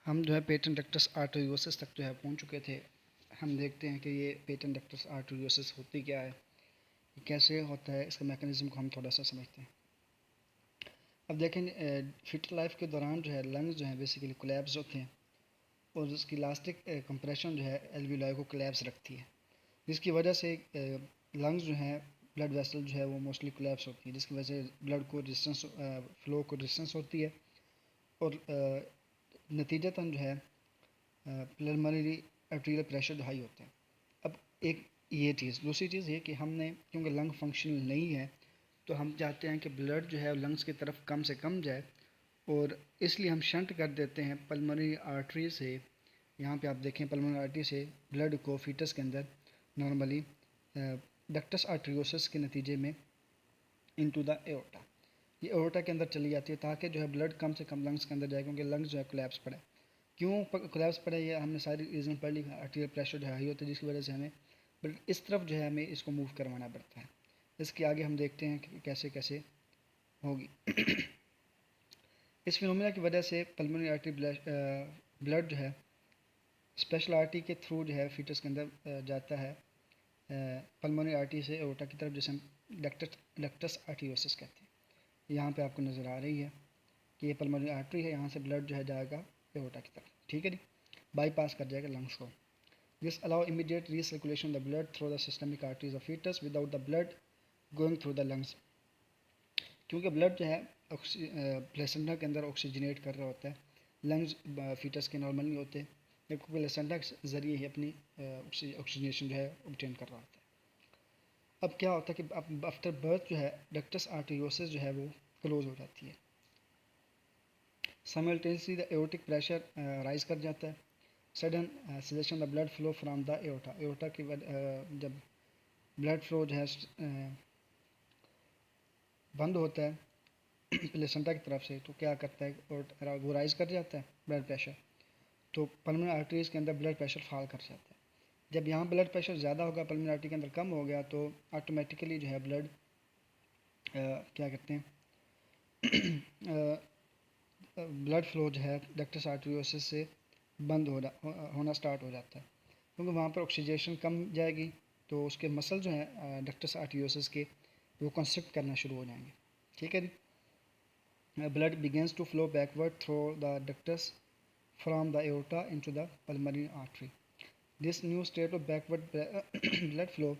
हम जो है पेटेंट डक्टस आर्टेरियोसिस तक जो है पहुंच चुके थे। हम देखते हैं कि ये पेटेंट डक्टस आर्टेरियोसिस होती क्या है, ये कैसे होता है, इसका मैकेनिज्म को हम थोड़ा सा समझते हैं। अब देखें, फिट लाइफ के दौरान जो है लंग्स जो है बेसिकली कोलैप्स होते हैं और उसकी इलास्टिक कंप्रेशन जो है एल्वियोलाई को कोलैप्स रखती है, जिसकी वजह से लंग्स जो है ब्लड वेसल जो है वो मोस्टली कोलैप्स होती है, जिसकी वजह से ब्लड को रेजिस्टेंस फ्लो को रेजिस्टेंस होती है और नतीजतन जो है पल्मोनरी आर्टेरियल प्रेशर जो हाई होता है। अब एक ये चीज़, दूसरी चीज़ ये कि हमने क्योंकि लंग फंक्शनल नहीं है तो हम चाहते हैं कि ब्लड जो है लंग्स की तरफ कम से कम जाए और इसलिए हम शंट कर देते हैं पल्मोनरी आर्टरी से। यहाँ पे आप देखें पल्मोनरी आर्टरी से ब्लड को फीटस के अंदर नॉर्मली डक्टस आर्टरियोसिस के नतीजे में इनटू द एओर्टा, ये एओर्टा के अंदर चली जाती है ताकि जो है ब्लड कम से कम लंग्स के अंदर जाए, क्योंकि लंग्स जो है कोलैप्स पड़े। क्यों कोलैप्स पड़े ये हमने सारी रीज़न पढ़ ली। आर्टेरियल प्रेशर जो है हाई होता है जिसकी वजह से हमें ब्लड इस तरफ जो है हमें इसको मूव करवाना पड़ता है। इसके आगे हम देखते हैं कि कैसे कैसे होगी। इस फिनोमेना की वजह से पल्मोनरी आर्टरी ब्लड जो है स्पेशल आर्टरी के थ्रू जो है फीटस के अंदर जाता है पल्मोनरी आर्टरी से एओर्टा की तरफ, जिसे हम डक्टस आर्टरियोसिस कहते हैं। यहाँ पे आपको नज़र आ रही है कि ये पल्मोनरी आर्टरी है, यहाँ से ब्लड जो है जाएगा एओर्टा की तरफ, ठीक है जी, बाईपास कर जाएगा लंग्स को। This allow immediate recirculation the blood through the systemic arteries of foetus without the blood going through the lungs, क्योंकि ब्लड जो है प्लेसेंटा के अंदर ऑक्सीजनेट कर रहा होता है, लंग्स फीटस के नॉर्मल नहीं होते जबकि प्लेसेंटा के ज़रिए ही अपनी ऑक्सीजनेशन जो है ऑब्टेन कर रहा होता है। अब क्या होता है कि अब आफ्टर बर्थ जो है डक्टस आर्टेरियोसिस जो है वो क्लोज हो जाती है, simultaneously the aortic pressure rise कर जाता है, sudden cessation the blood flow from the aorta, aorta की जब ब्लड फ्लो जो है बंद होता है प्लेसेंटा की तरफ से, तो क्या करता है और वो राइज कर जाता है ब्लड प्रेशर, तो पल्मोनरी आर्टरीज के अंदर ब्लड प्रेशर फॉल कर जाता है। जब यहाँ ब्लड प्रेशर ज़्यादा होगा, पल्मोनरी आर्टरी के अंदर कम हो गया, तो ऑटोमेटिकली जो है ब्लड क्या कहते हैं ब्लड फ्लो जो है डक्टस आर्टरियोसिस से बंद होना स्टार्ट हो जाता है, क्योंकि वहाँ पर ऑक्सीजेशन कम जाएगी तो उसके मसल जो हैं डक्टस आर्टरियोसिस के वो कंस्ट्रिक्ट करना शुरू हो जाएंगे, ठीक है जी। Blood begins to flow backward through the ductus from the aorta into the pulmonary artery. This new state of backward blood flow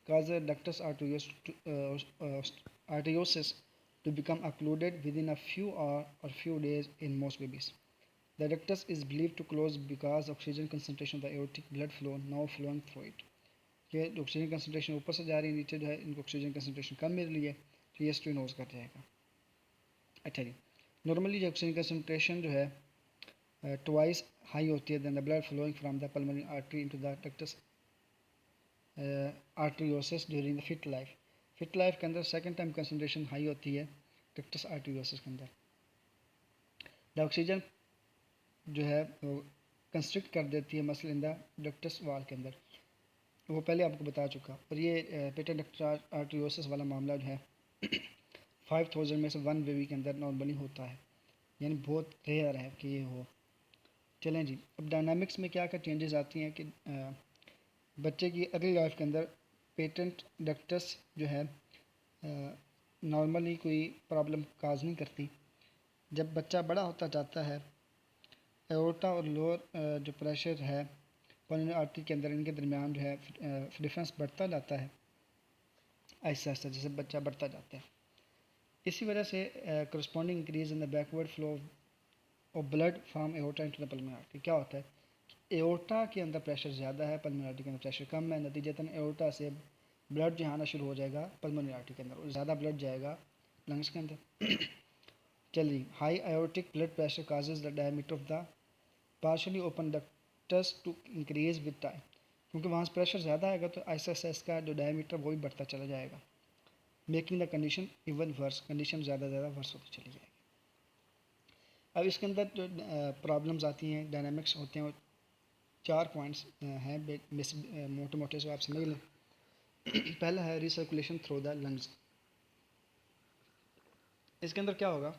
causes ductus arteriosus to become occluded within a few hours or few days in most babies. The ductus is believed to close because oxygen concentration of the aortic blood flow now flowing through it. ये oxygen concentration ऊपर से जा रही है, नीचे जो है इनको ऑक्सीजन कंसनट्रेशन कम मिल रही है, तो ये स्टेनोज कर जाएगा। अच्छा जी, नॉर्मली जो ऑक्सीजन कंसनट्रेशन जो है twice high होती है than the blood flowing from the pulmonary artery into the ductus arteriosus during the fit life. Fit life के अंदर सेकेंड टाइम कंसनट्रेशन हाई होती है डक्टस आर्टेरियोसिस के अंदर। द ऑक्सीजन जो है वो कंस्ट्रिक्ट कर देती है मसल इन द डक्टस वाल के अंदर, वो पहले आपको बता चुका। और ये पेटेंट डक्टस आर्टेरियोसिस वाला मामला जो है 5000 में से 1 बेबी के अंदर नॉर्मली होता है, यानी बहुत रेयर है कि ये हो। चलें जी, अब डायनामिक्स में क्या क्या चेंजेस आती हैं कि बच्चे की अर्ली लाइफ के अंदर पेटेंट डक्टस जो है नॉर्मली कोई प्रॉब्लम काज नहीं करती। जब बच्चा बड़ा होता जाता है, एओर्टा और लोअर जो प्रेशर है पल्मोनरी आर्टरी के अंदर, इनके दरमियान जो है डिफरेंस बढ़ता जाता है आहिस्ता आहिस्ता जैसे बच्चा बढ़ता जाता है। इसी वजह से corresponding increase in the backward flow of blood from aorta into the pulmonary artery. क्या होता है, एओर्टा के अंदर प्रेशर ज़्यादा है, पल्मोनरी आर्टरी के अंदर प्रेशर कम है, नतीजतन एओर्टा से ब्लड जो आना शुरू हो जाएगा पल्मोनरी आर्टरी के अंदर और ज़्यादा ब्लड जाएगा लंग्स के अंदर। चलिए, high aortic blood pressure causes the diameter of the partially open ductus to increase with time, क्योंकि वहाँ से प्रेशर ज़्यादा आएगा तो ऐसा ऐसा इसका जो डायमीटर वो भी बढ़ता चला जाएगा, making the condition even worse, condition ज़्यादा वर्स होती चली जाएगी। अब इसके अंदर जो प्रॉब्लम्स आती हैं, डायनामिक्स होते हैं, 4 पॉइंट्स हैं मोटे मोटे से आप समझ लें। पहला है रिसर्कुलेशन थ्रू द लंग्स। इसके अंदर क्या होगा,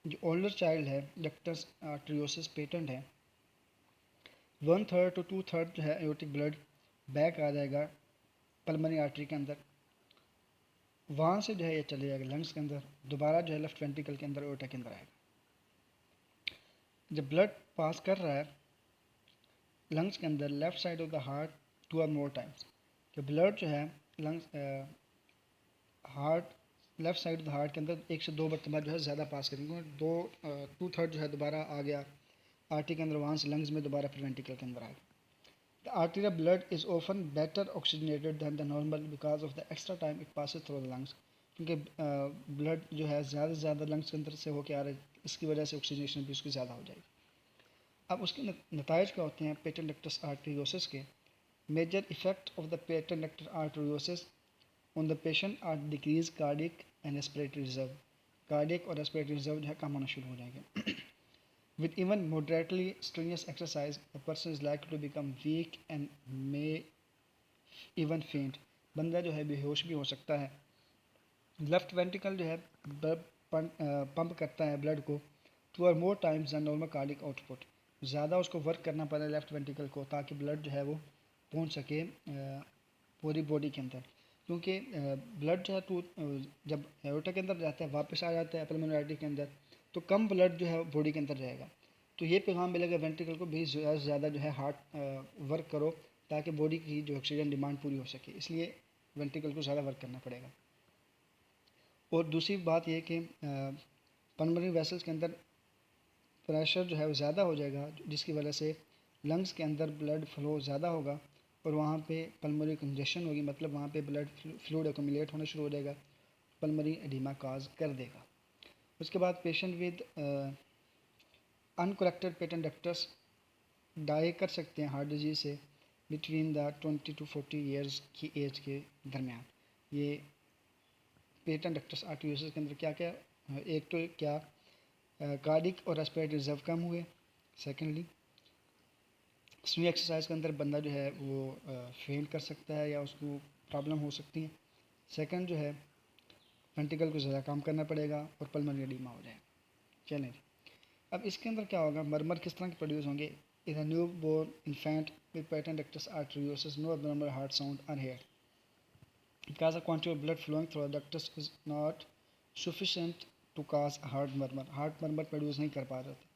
जो ओल्डर चाइल्ड है डक्टस आर्टरियोसिस पेटेंट है, 1/3 to 2/3 जो है एयोटिक ब्लड बैक आ जाएगा पल्मोनरी आर्टरी के अंदर, वहाँ से जो है ये चले जाएगा लंग्स के अंदर, दोबारा जो है लेफ्ट वेंट्रिकल के अंदर एयोटा के अंदर आएगा। जब ब्लड पास कर रहा है लंग्स के अंदर left side of the heart 2 or more times, कि ब्लड जो है lungs heart left side of the heart के अंदर 1 से 2 मरतबा जो है ज़्यादा पास करेंगे, 2/3 जो है दोबारा आ गया आर्टरी के अंदर, वहाँ से लंग्स में दोबारा फिर वेंट्रिकल के अंदर आएगा। The arterial blood is often better oxygenated than the normal because of the extra time it passes through the lungs, क्योंकि ब्लड जो है ज़्यादा से ज़्यादा लंग्स के अंदर से होकर आ रहा है, इसकी वजह से ऑक्सीजनेशन भी उसकी ज़्यादा हो जाएगी। अब उसके नताइज क्या होते हैं पेटेंट डक्टस आर्टरियोसिस के? Major effect of the patent ductus arteriosus on the patient are decrease cardiac and respiratory reserve, cardiac और रेस्पिरेटरी रिजर्व जो है कम होना शुरू हो जाएंगे। With even moderately strenuous exercise, a person is likely to become weak and may even faint. बंदा जो है बेहोश भी हो सकता है। लेफ्ट वेंट्रिकल जो है पंप करता है ब्लड को 2 or more times than normal cardiac output, ज़्यादा उसको वर्क करना पड़ा लेफ्ट वेंट्रिकल को ताकि ब्लड जो है वो पहुंच सके पूरी बॉडी के अंदर, क्योंकि ब्लड जो है जब एओर्टा के अंदर जाता है वापस आ जाता है पल्मोनरी आर्टरी के अंदर, तो कम ब्लड जो है बॉडी के अंदर रहेगा, तो ये पैगाम मिलेगा वेंट्रिकल को भी ज़्यादा से ज़्यादा जो है हार्ट वर्क करो ताकि बॉडी की जो ऑक्सीजन डिमांड पूरी हो सके, इसलिए वेंट्रिकल को ज़्यादा वर्क करना पड़ेगा। और दूसरी बात यह कि पल्मोनरी वेसल्स के अंदर प्रेशर जो है वो ज़्यादा हो जाएगा, जिसकी वजह से लंग्स के अंदर ब्लड फ्लो ज़्यादा होगा और वहाँ पे पल्मोनरी कंजेशन होगी, मतलब वहाँ पे ब्लड फ्लूइड एक्यूमुलेट होना शुरू हो जाएगा, पल्मोनरी एडिमा काज कर देगा। उसके बाद patient with uncorrected patent ductus die कर सकते हैं हार्ट डिजीज से बिटवीन द 20 to 40 ईयर्स की एज के दरमियान। ये पेटेंट डक्टस आर्टरियोसिस के अंदर क्या क्या, एक तो क्या कार्डिक और रेस्पिरेटरी रिजर्व कम हुए, सेकेंडली स्वी एक्सरसाइज के अंदर बंदा जो है वो फेंट कर सकता है या उसको प्रॉब्लम हो सकती है, सेकंड जो है वेंट्रिकल को ज़्यादा काम करना पड़ेगा और पल्मोनरी एडिमा हो जाएगा। चलें, अब इसके अंदर क्या होगा, मरमर किस तरह के प्रोड्यूस होंगे? In a new born infant with patent ductus arteriosus no abnormal heart sound are heard because the quantity of blood flowing through the ductus is not sufficient to cause heart murmur, heart murmur produce नहीं कर पा रहे थे।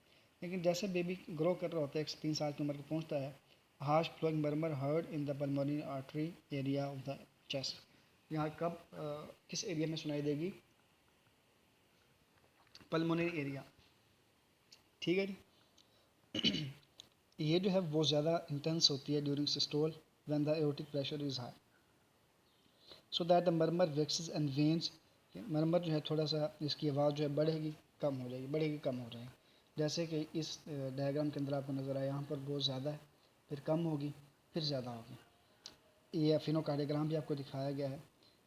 लेकिन जैसे baby grow कर रहा होता है 3 साल की उम्र को पहुंचता है, heart flowing murmur heard in the pulmonary artery area of the chest. यहाँ कब किस एरिया में सुनाई देगी? पल्मोनरी एरिया, ठीक है जी। ये जो है वो ज़्यादा इंटेंस होती है during systole when the aortic pressure is high, so that the murmur waxes and wanes, murmur जो है थोड़ा सा इसकी आवाज़ जो है बढ़ेगी कम हो जाएगी, बढ़ेगी कम हो जाएगी, जैसे कि इस डायग्राम के अंदर आपको नज़र आया, यहाँ पर बहुत ज़्यादा है, फिर कम होगी, फिर ज़्यादा होगी। ये फिनोकार्डियोग्राम भी आपको दिखाया गया है,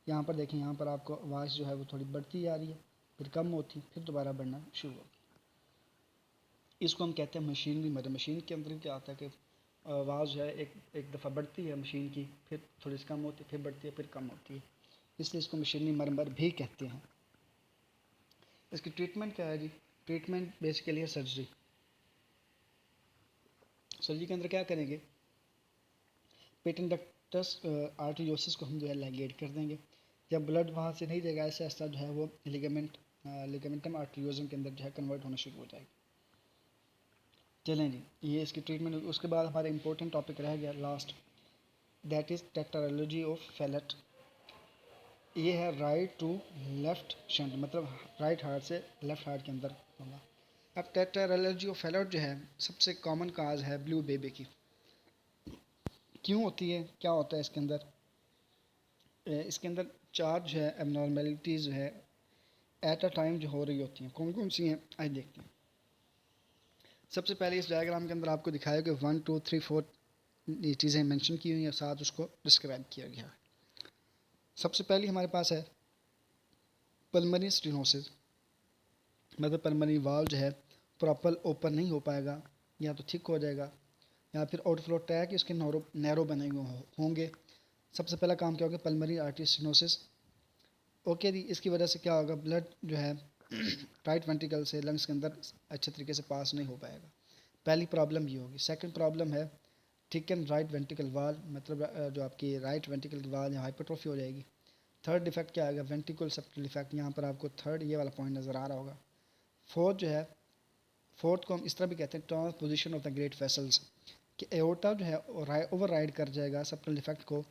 यहाँ पर देखें, यहाँ पर आपको आवाज़ जो है वो थोड़ी बढ़ती आ रही है, फिर कम होती, फिर दोबारा बढ़ना शुरू होगी। इसको हम कहते हैं मशीनरी मरमर। मशीन के अंदर क्या आता है कि आवाज़ जो है एक दफ़ा बढ़ती है मशीन की, फिर थोड़ी सी कम होती है, फिर बढ़ती है, फिर कम होती है, इसलिए इसको मशीनरी मरमर भी कहते हैं। इसकी ट्रीटमेंट क्या है जी? ट्रीटमेंट बेसिकली है सर्जरी। सर्जरी के अंदर क्या करेंगे, पेटेंट डक्टस आर्टरियोसिस को हम जो है लाइगेट कर देंगे, जब ब्लड वहाँ से नहीं जाएगा ऐसे ऐसा जो है वो लिगामेंटम आर्टरियोजम के अंदर जो है कन्वर्ट होना शुरू हो जाएगा। चलें जी, ये इसकी ट्रीटमेंट। उसके बाद हमारा इंपॉर्टेंट टॉपिक रह गया last, that is tetralogy of Fallot. ये है राइट टू लेफ्ट शंट, मतलब राइट हार्ट से लेफ्ट हार्ट के अंदर होगा। अब टेट्रालॉजी ऑफ फैलेट जो है सबसे कॉमन काज है ब्लू बेबी की। क्यों होती है, क्या होता है इसके अंदर? इसके अंदर 4 जो है एबनॉर्मेलिटीज़ जो है एट अ टाइम जो हो रही होती हैं, कौन कौन सी हैं आज देखते हैं। सबसे पहले इस डायग्राम के अंदर आपको दिखाया कि 1 2 3 4 ये चीज़ें मेंशन की हुई हैं, साथ उसको डिस्क्राइब किया गया है। सबसे पहली हमारे पास है पल्मोनरी स्टेनोसिस, मतलब पल्मोनरी वाल्व जो है प्रॉपर ओपन नहीं हो पाएगा, या तो थिक हो जाएगा या फिर आउटफ्लो ट्रैक इसके नैरो बने हुए होंगे। सबसे पहला काम क्या होगा, पल्मोनरी आर्टरी स्टेनोसिस। ओके जी, इसकी वजह से क्या होगा, ब्लड जो है राइट वेंट्रिकल से लंग्स के अंदर अच्छे तरीके से पास नहीं हो पाएगा। पहली प्रॉब्लम ये होगी। सेकंड प्रॉब्लम है थिकन राइट वेंट्रिकल वाल, मतलब जो आपकी राइट वेंट्रिकल की वाल हाइपरट्रोफी हो जाएगी। थर्ड डिफेक्ट क्या आएगा? Ventricle septal defect. यहाँ पर आपको थर्ड ये वाला पॉइंट नज़र आ रहा होगा। फोर्थ जो है, फोर्थ को हम इस तरह भी कहते हैं transposition of the great vessels, कि एओर्टा जो है ओवर राइड कर जाएगा सेप्टल डिफेक्ट को,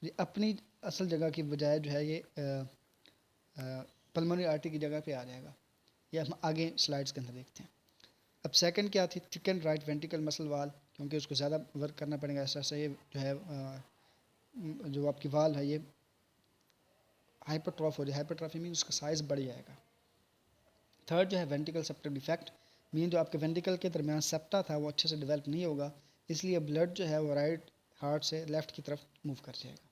ये अपनी असल जगह की बजाय जो है ये पल्मोनरी आर्टरी की जगह पे आ जाएगा। ये हम आगे स्लाइड्स के अंदर देखते हैं। अब सेकंड क्या थी? थिकन राइट वेंट्रिकल मसल वाल, क्योंकि उसको ज़्यादा वर्क करना पड़ेगा, ऐसा ऐसा ये जो है जो आपकी वाल है ये हाइपरट्रॉफ हो जाए। हाइपरट्रॉफी मीन उसका साइज़ बढ़ जाएगा। थर्ड जो है वेंट्रिकल सेप्टल डिफेक्ट, मीन जो आपके वेंट्रिकल के दरमियान सेप्टा था वो अच्छे से डेवलप नहीं होगा, इसलिए ब्लड जो है वो राइट हार्ट से लेफ़्ट की तरफ मूव कर जाएगा।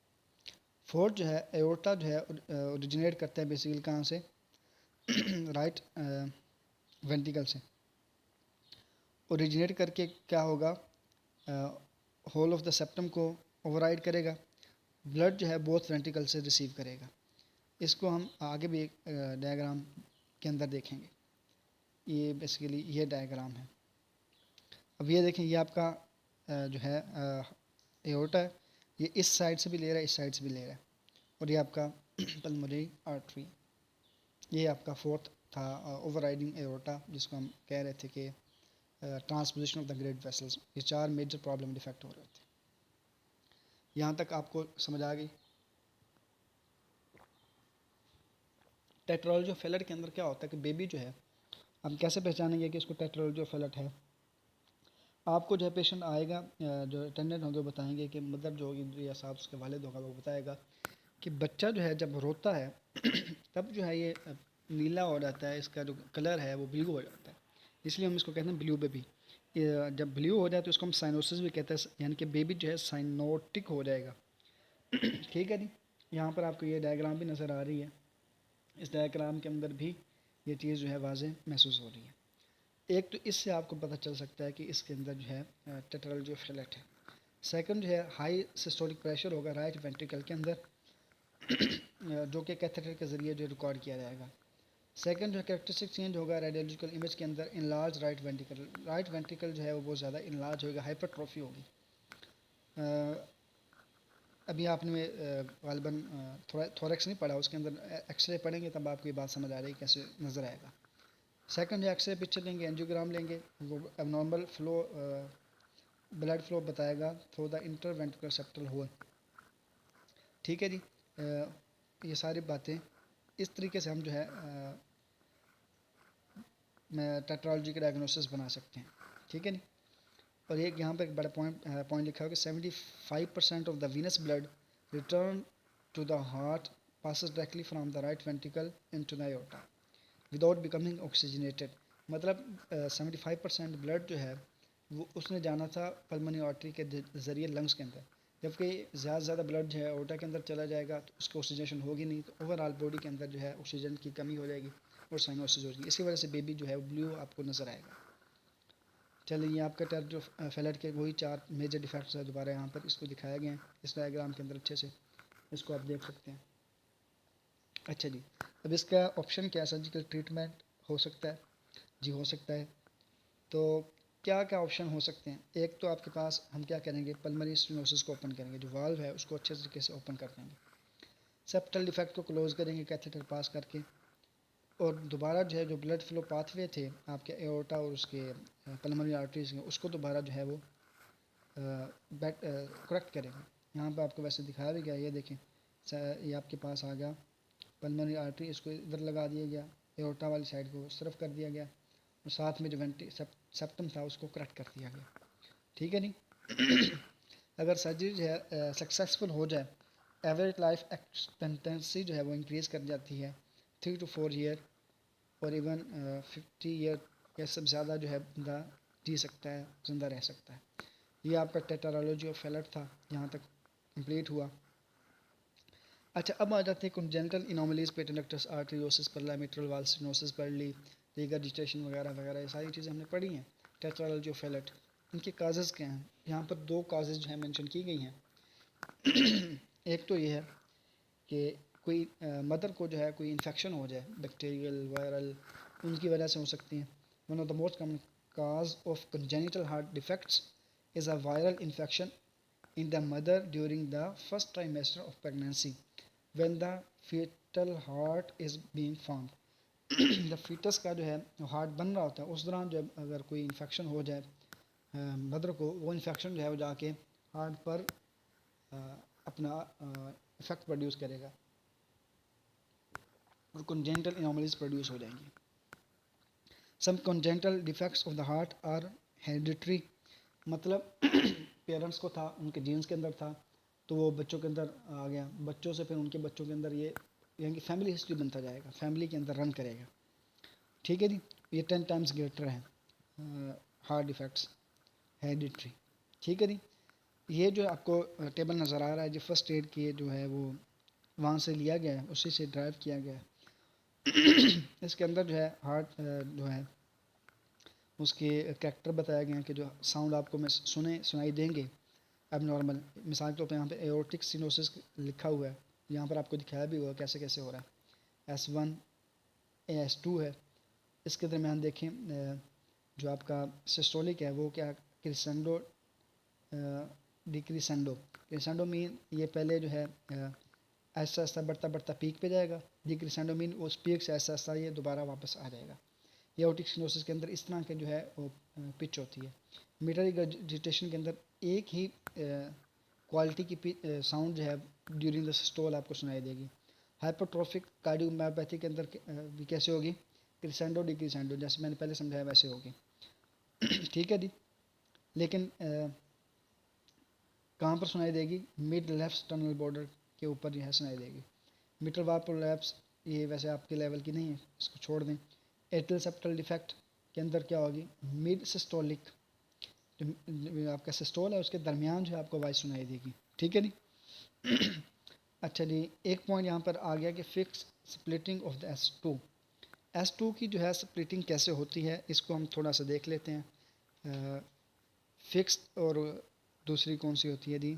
फोर्थ जो है एओर्टा जो है ओरिजिनेट करता है बेसिकली कहाँ से? राइट वेंट्रिकल से ओरिजिनेट करके क्या होगा? होल ऑफ द सेप्टम को ओवरराइड करेगा, ब्लड जो है बोथ वेंट्रिकल से रिसीव करेगा। इसको हम आगे भी एक डायग्राम के अंदर देखेंगे। ये बेसिकली ये डायग्राम है। अब ये देखें, ये आपका जो है एओर्टा है, ये इस साइड से भी ले रहा है, इस साइड से भी ले रहा है, और ये आपका पल्मोनरी आर्टरी। ये आपका फोर्थ था ओवरराइडिंग एओर्टा, जिसको हम कह रहे थे कि transposition of the great vessels. ये चार मेजर प्रॉब्लम डिफेक्ट हो रहे थे। यहाँ तक आपको समझ आ गई? टेट्रालजियोफेलट के अंदर क्या होता है कि बेबी जो है, हम कैसे पहचानेंगे कि इसको टेट्रालजियोफेलट है? आपको जो है पेशेंट आएगा, जो अटेंडेंट होंगे वो बताएंगे कि मतलब जो होगी या साहब उसके वालिद होगा वो बताएगा कि बच्चा जो है जब रोता है तब जो है ये नीला हो जाता है, इसका जो कलर है वो ब्लू हो जाता है, इसलिए हम इसको कहते हैं ब्लू बेबी। जब ब्लू हो जाए तो इसको हम साइनोसिस भी कहते हैं, यानी कि बेबी जो है साइनोटिक हो जाएगा। ठीक है जी। यहाँ पर आपको ये डायग्राम भी नज़र आ रही है, इस डायग्राम के अंदर भी ये चीज़ जो है वाज़ेह महसूस हो रही है। एक तो इससे आपको पता चल सकता है कि इसके अंदर जो है टेट्रालजियोफेलट है। सेकंड जो है हाई सिस्टोलिक प्रेशर होगा राइट वेंट्रिकल के अंदर, जो कि कैथेटर के ज़रिए जो रिकॉर्ड किया जाएगा। सेकंड जो है कैरेक्टरिस्टिक चेंज होगा रेडियोलॉजिकल इमेज के अंदर, in large right ventricle. Right ventricle जो है वो बहुत ज़्यादा इन लार्ज होगा, हाइपरट्रॉफी होगी। अभी आपने गालिबन थोड़ा थोरेक्स नहीं पढ़ा, उसके अंदर एक्सरे पढ़ेंगे तब आपको ये बात समझ आ रही है कैसे नज़र आएगा। सेकंड जो एक्सरे पिक्चर लेंगे, एंजियोग्राम लेंगे, वो एबनॉर्मल फ्लो ब्लड फ्लो बताएगा through the interventricular septal hole. ठीक है जी। ये सारी बातें इस तरीके से हम जो है टेट्रोलॉजी का डायग्नोसिस बना सकते हैं। ठीक है नी। और एक यहाँ पर एक बड़ा पॉइंट लिखा है कि 75% of the venous blood return to the heart passes directly from the right ventricle into the aorta without becoming oxygenated। मतलब 75% ब्लड जो है वो उसने जाना था पल्मोनरी आर्टरी के ज़रिए लंग्स के अंदर, जबकि ज़्यादा से ज़्यादा ब्लड जो है एओर्टा के अंदर चला जाएगा तो उसको ऑक्सीजनेशन होगी नहीं, तो ओवरऑल बॉडी के अंदर जो है ऑक्सीजन की कमी हो जाएगी और साइनोसिस होगी। इसी वजह से बेबी जो है ब्लू आपको नज़र आएगा। चलिए, ये आपका टेट्राफेलट के वही चार मेजर डिफेक्ट्स है, दोबारा यहाँ पर इसको दिखाया गया है इस डायग्राम के अंदर, अच्छे से इसको आप देख सकते हैं। अच्छा जी, अब इसका ऑप्शन क्या, सर्जिकल ट्रीटमेंट हो सकता है? जी हो सकता है। तो क्या क्या ऑप्शन हो सकते हैं? एक तो आपके पास हम क्या करेंगे, पल्मोनरी स्टेनोसिस को ओपन करेंगे, जो वाल्व है उसको अच्छे तरीके से ओपन कर देंगे, सेप्टल डिफेक्ट को क्लोज करेंगे कैथेटर पास करके, और दोबारा जो है जो ब्लड फ्लो पाथवे थे आपके एओर्टा और उसके पल्मोनरी आर्टरीज के, उसको दोबारा जो है वो करेक्ट करेंगे। यहाँ पर आपको वैसे दिखाया भी गया, ये देखें, ये आपके पास आ गया पल्मोनरी आर्टरी, इसको इधर लगा दिया गया, एओर्टा वाली साइड को उस तरफ कर दिया गया, और साथ में जो सेप्टम था उसको करेक्ट कर दिया गया। ठीक है नहीं। अगर सर्जरी जो है सक्सेसफुल हो जाए, एवरेज लाइफ एक्सपेक्टेंसी जो है वो इंक्रीज़ कर जाती है 3 to 4 ईयर, और इवन 50 ईयर या सब ज़्यादा जो है बंदा जी सकता है, ज़िंदा रह सकता है। ये आपका टेट्रालजियोफेलट था, यहाँ तक कंप्लीट हुआ। अच्छा, अब आ जाते हैं कंजेनिटल इनोमलीज, पेटेंट आर्टरियोसिस पर, मिट्रल वाल स्टेनोसिस पढ़ ली, रिगरजिटेशन वगैरह वगैरह, ये सारी चीज़ें हमने पढ़ी हैं। टेट्रालजियोफेलट, इनके काजेज़ क्या हैं? यहाँ पर 2 काजेज़ जो है मेंशन की गई हैं। एक तो ये है कि कोई मदर को जो है कोई इन्फेक्शन हो जाए, बैक्टीरियल, वायरल, उनकी वजह से हो सकती हैं। One of the most common cause of congenital heart defects is a viral infection in the mother during the first trimester of pregnancy when the fetal heart is being formed. जब foetus का जो है heart बन रहा होता है उस दौरान जब अगर कोई इन्फेक्शन हो जाए मदर को, वो इन्फेक्शन जो है वो जाके हार्ट पर अपना इफेक्ट प्रोड्यूस करेगा और congenital anomalies प्रोड्यूस हो जाएंगी. Some congenital defects of the heart are hereditary, मतलब पेरेंट्स को था, उनके जीन्स के अंदर था, तो वो बच्चों के अंदर आ गया, बच्चों से फिर उनके बच्चों के अंदर ये यानी कि फैमिली हिस्ट्री बनता जाएगा, फैमिली के अंदर रन करेगा. ठीक है जी, ये 10 टाइम्स ग्रेटर है हार्ट डिफेक्ट्स हेरिडिटरी. ठीक है जी, ये जो आपको टेबल नज़र आ रहा है जो फर्स्ट एड की जो है वो वहाँ से लिया गया है, उसी से ड्राइव किया गया है. इसके अंदर जो है हार्ट जो है उसके कैरेक्टर बताया गया है कि जो साउंड आपको में सुनाई देंगे अब नॉर्मल, मिसाल के तौर पर यहाँ पे एओर्टिक सिनोसिस लिखा हुआ है, यहाँ पर आपको दिखाया भी हुआ कैसे कैसे हो रहा है. S1 S2 है. इसके दरमियान देखें जो आपका सिस्टोलिक है वो क्या क्रिसेंडो डिक्रिसेंडो. क्रिसेंडो मीन ये पहले जो है ऐसा ऐसा बढ़ता बढ़ता पीक पे जाएगा, डिक्रिसेंडो मीन उस पीक से ऐसा ऐसा ये दोबारा वापस आ जाएगा. ये एओर्टिक सिनोसिस के अंदर इस तरह के जो है वो पिच होती है. मीटर रिगर्जिटेशन के अंदर एक ही क्वालिटी की साउंड जो है ड्यूरिंग द सिस्टोल आपको सुनाई देगी. हाइपरट्रोफिक कार्डियोमायोपैथी के अंदर भी कैसे होगी, क्रिसेंडो डिक्रिसेंडो, जैसे मैंने पहले समझाया वैसे होगी. ठीक है जी, लेकिन कहाँ पर सुनाई देगी, मिड लेफ्ट स्टर्नल बॉर्डर के ऊपर जो है सुनाई देगी. मिटल वाल प्रोलैप्स ये वैसे आपके लेवल की नहीं है, इसको छोड़ दें. एट्रियल सेप्टल डिफेक्ट के अंदर क्या होगी, मिड सिस्टोलिक, जो आपका सिस्टोल है उसके दरमियान जो है आपको वॉइस सुनाई देगी. ठीक है जी. अच्छा जी, एक पॉइंट यहाँ पर आ गया कि fix splitting of the S2. S2 की जो है स्प्लिटिंग कैसे होती है इसको हम थोड़ा सा देख लेते हैं. फिक्स और दूसरी कौन सी होती है जी,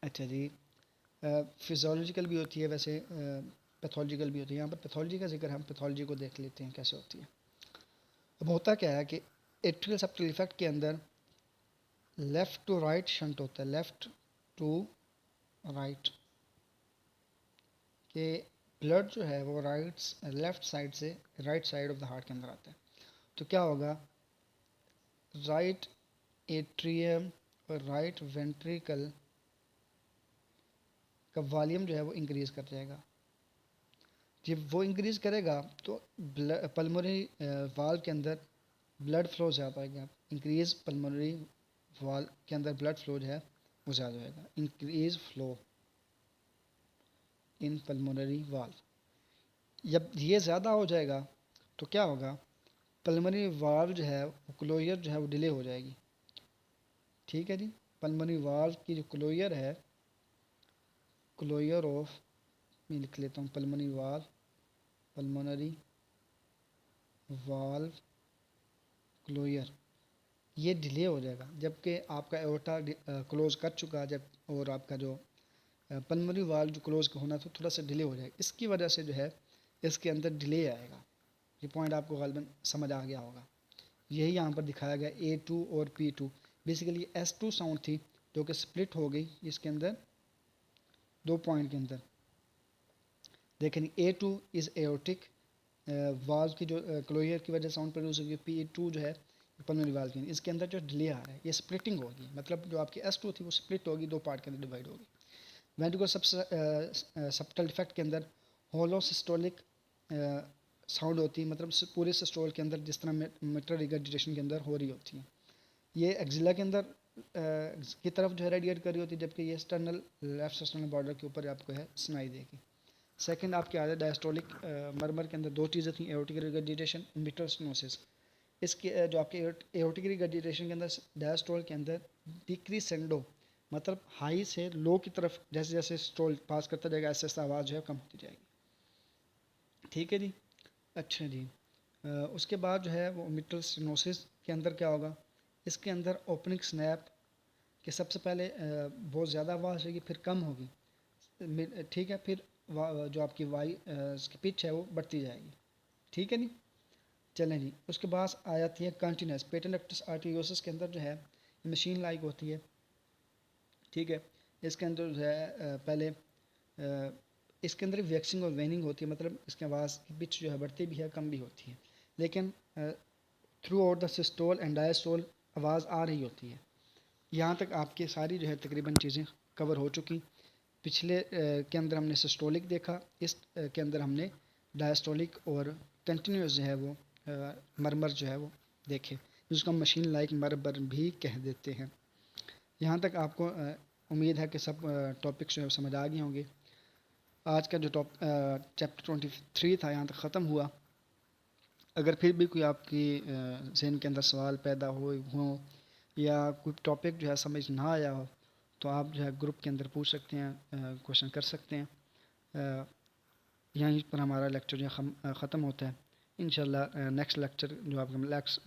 अच्छा जी फिजियोलॉजिकल भी होती है, वैसे पैथोलॉजिकल भी होती है. यहाँ पर पैथोलॉजी का जिक्र, हम पैथोलॉजी को देख लेते हैं कैसे होती है. अब होता क्या है कि एट्रियल सेप्टल इफेक्ट के अंदर लेफ़्ट टू राइट शंट होता है, लेफ़्ट टू राइट के ब्लड जो है वो लेफ़्ट साइड से right side of the heart के अंदर आता है. तो क्या होगा, राइट एट्रियम और राइट वेंट्रिकल का वॉल्यूम जो है वो इंक्रीज़ कर जाएगा. जब वो इंक्रीज़ करेगा तो पल्मोनरी वाल्व के अंदर ब्लड फ्लो ज़्यादा आएगा. इंक्रीज़ पल्मोनरी वाल्व के अंदर ब्लड फ्लो जो है वो ज़्यादा होएगा. Increase flow in pulmonary valve. जब ये ज़्यादा हो जाएगा तो क्या होगा, पल्मोनरी वाल्व जो है वो क्लोजर जो है वो डिले हो जाएगी. ठीक है जी, पल्मोनरी वाल्व की जो क्लोजर है, क्लोजर ऑफ, मैं लिख लेता हूँ पल्मोनरी वाल्व क्लोजर, ये डिले हो जाएगा. जबकि आपका एओर्टा क्लोज कर चुका जब, और आपका जो पल्मोनरी वाल्व जो क्लोज होना था थोड़ा सा डिले हो जाएगा. इसकी वजह से जो है इसके अंदर डिले आएगा. ये पॉइंट आपको गालिबन समझ आ गया होगा. यही यहाँ पर दिखाया गया A2 और P2. बेसिकली S2 साउंड थी जो कि स्प्लिट हो गई इसके अंदर दो पॉइंट के अंदर. देखें A2 इज़ एओर्टिक वाल्व की जो क्लोजर की वजह से साउंड प्रोड्यूस होगी. P2 जो है पल्मोनरी वाल्व की, इसके अंदर जो डिले आ रहा है ये स्प्लिटिंग होगी, मतलब जो आपकी S2 थी वो स्प्लिट होगी, दो पार्ट के अंदर डिवाइड होगी. वेंट्रिकुलर सेप्टल डिफेक्ट के अंदर होलो सिस्टोलिक साउंड होती है, मतलब पूरे सिस्टोल के अंदर जिस तरह मिट्रल रिगर्जिटेशन के अंदर हो रही होती है. ये एक्जिला के अंदर की तरफ जो है रेडिएट कर रही होती है, जबकि ये एक्सटर्नल लेफ्ट एक्सटर्नल बॉर्डर के ऊपर आपको है सुनाई देगी. सेकंड आपके आ रहा है डायस्टोलिक मरमर के अंदर दो चीज़ें थी, एओर्टिक रिगर्जिटेशन, मिट्रल स्टेनोसिस. इसके जो आपके एओर्टिक रिगर्जिटेशन के अंदर डायस्टोल के अंदर डिक्रीसेंडो, मतलब हाई से लो की तरफ जैसे जैसे स्टोल पास करता जाएगा ऐसे ऐसे आवाज़ जो है कम होती जाएगी. ठीक है जी. अच्छा जी, उसके बाद जो है वो मिट्रल स्टेनोसिस के अंदर क्या होगा, इसके अंदर ओपनिंग स्नैप कि सबसे पहले बहुत ज़्यादा आवाज़ होगी फिर कम होगी. ठीक है, फिर जो आपकी वाई की पिच है वो बढ़ती जाएगी, ठीक है नहीं। चलें जी, उसके बाद आ जाती है कंटिन्यूस। पेटेंट एक्टर्स आर्टियोसिस के अंदर जो है मशीन लाइक होती है, ठीक है। इसके अंदर जो है पहले इसके अंदर वैक्सिंग और वेनिंग होती है, मतलब इसके आवाज़ की पिच जो है बढ़ती भी है कम भी होती है, लेकिन through out the systole and diastole आवाज़ आ रही होती है। यहाँ तक आपकी सारी जो है तकरीबन चीज़ें कवर हो चुकी। पिछले के अंदर हमने सिस्टोलिक देखा, इस के अंदर हमने डायस्टोलिक और कंटिन्यूस जो है वो मरमर जो है वो देखे, जिसको हम मशीन लाइक मरमर भी कह देते हैं। यहाँ तक आपको उम्मीद है कि सब टॉपिक्स जो है समझ आ गए होंगे। आज का जो चैप्टर 23 था यहाँ तक ख़त्म हुआ। अगर फिर भी कोई आपकी जहन के अंदर सवाल पैदा हो या कोई टॉपिक जो है समझ ना आया हो, तो आप जो है ग्रुप के अंदर पूछ सकते हैं, क्वेश्चन कर सकते हैं। यहीं पर हमारा लेक्चर जो है ख़त्म होता है। इंशाल्लाह नेक्स्ट लेक्चर जो आपका नेक्स्ट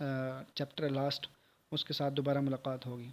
चैप्टर लास्ट, उसके साथ दोबारा मुलाकात होगी।